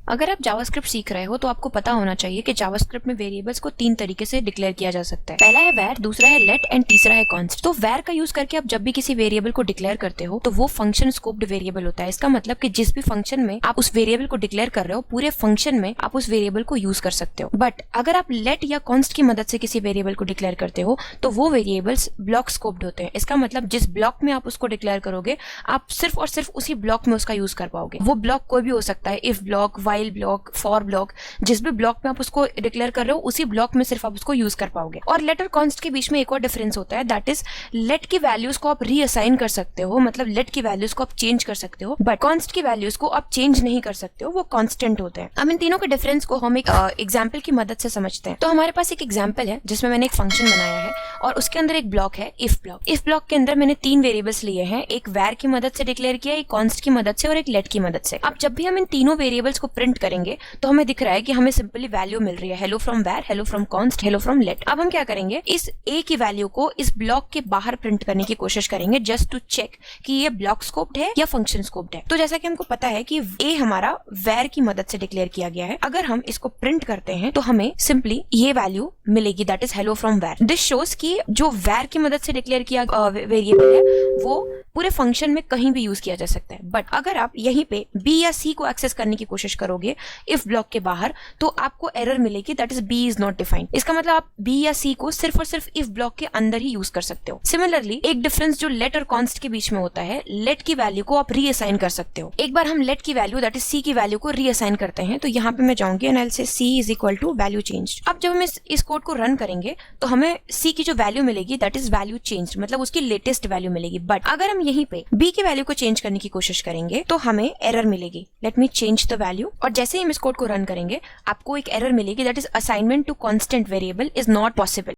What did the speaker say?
अगर आप जावास्क्रिप्ट सीख रहे हो तो आपको पता होना चाहिए कि जावास्क्रिप्ट में वेरिएबल्स को 3 तरीके से डिक्लेयर किया जा सकता है। पहला है वैर, दूसरा है लेट एंड तीसरा है कॉन्स्ट। तो वैर का यूज करके आप जब भी किसी वेरिएबल को डिक्लेयर करते हो तो वो फंक्शन स्कोप्ड वेरिएबल होता है। इसका मतलब कि जिस भी फंक्शन में आप उस वेरिएबल को डिक्लेयर कर रहे हो पूरे फंक्शन में आप उस वेरिएबल को यूज कर सकते हो। बट अगर आप लेट या कॉन्स्ट की मदद से किसी वेरिएबल को डिक्लेयर करते हो तो वो वेरिएबल्स ब्लॉक स्कोप्ड होते हैं। इसका मतलब जिस ब्लॉक में आप उसको डिक्लेयर करोगे आप सिर्फ और सिर्फ उसी ब्लॉक में उसका यूज कर पाओगे। वो ब्लॉक कोई भी हो सकता है, if block, while block, for block, जिस भी ब्लॉक में आप उसको डिक्लेयर कर रहे हो उसी ब्लॉक में सिर्फ आप उसको यूज कर पाओगे। और लेट और कॉन्स्ट के बीच में एक और डिफरेंस होता है, दैट इज लेट की वैल्यूज को आप रीअसाइन कर सकते हो, मतलब लेट की वैल्यूज को आप चेंज कर सकते हो, बट कॉन्स्ट की वैल्यूज को आप चेंज नहीं कर सकते हो, वो कांस्टेंट होते हैं। अब इन तीनों के डिफरेंस को हम एक एग्जांपल की मदद से समझते हैं। तो हमारे पास एक एग्जांपल है जिसमें मैंने एक फंक्शन बनाया है और उसके अंदर एक ब्लॉक है इफ ब्लॉक। इफ ब्लॉक के अंदर मैंने 3 वेरिएबल्स लिए हैं, एक वैर की मदद से डिक्लेयर किया, एक कॉन्स्ट की मदद से और एक लेट की मदद से। अब जब भी हम इन तीनों वेरिएबल्स को प्रिंट करेंगे तो हमें दिख रहा है कि हमें सिंपली वैल्यू मिल रही है, hello from var, hello from const, hello from let. अब हम क्या करेंगे, इस ए की वैल्यू को इस ब्लॉक के बाहर प्रिंट करने की कोशिश करेंगे जस्ट टू चेक कि ये ब्लॉक स्कोप्ड है या फंक्शन स्कोप्ड है। तो जैसा कि हमको पता है कि ए हमारा वैर की मदद से डिक्लेयर किया गया है, अगर हम इसको प्रिंट करते हैं तो हमें सिंपली ये वैल्यू मिलेगी, दैट इज हेलो फ्रॉम वैर। दिस शोज कि जो वैर की मदद से डिक्लेयर किया वेरिएबल है वो पूरे फंक्शन में कहीं भी यूज किया जा सकता है। बट अगर आप यहीं पे बी या सी को एक्सेस करने की कोशिश करोगे इफ ब्लॉक के बाहर तो आपको एरर मिलेगी, that is B is not defined. इसका मतलब आप बी या सी को सिर्फ और सिर्फ इफ ब्लॉक के अंदर ही यूज कर सकते हो। सिमिलरली एक डिफरेंस जो लेट और कॉन्स्ट के बीच में होता है, लेट की वैल्यू को आप रीअसाइन कर सकते हो। एक बार हम लेट की वैल्यू दैट इज सी की वैल्यू को रीअसाइन करते हैं तो यहाँ पे मैं जाऊंगी and I will say C is equal to value changed. अब जब हम इस कोड को रन करेंगे तो हमें सी की जो वैल्यू मिलेगी दैट इज वैल्यू चेंज्ड, मतलब उसकी लेटेस्ट वैल्यू मिलेगी। बट अगर हम यहीं पे बी की वैल्यू को चेंज करने की कोशिश करेंगे तो हमें एरर मिलेगी, let me change the value. और जैसे ही हम इस कोड को रन करेंगे आपको एक एरर मिलेगी, that is assignment to constant variable is not possible.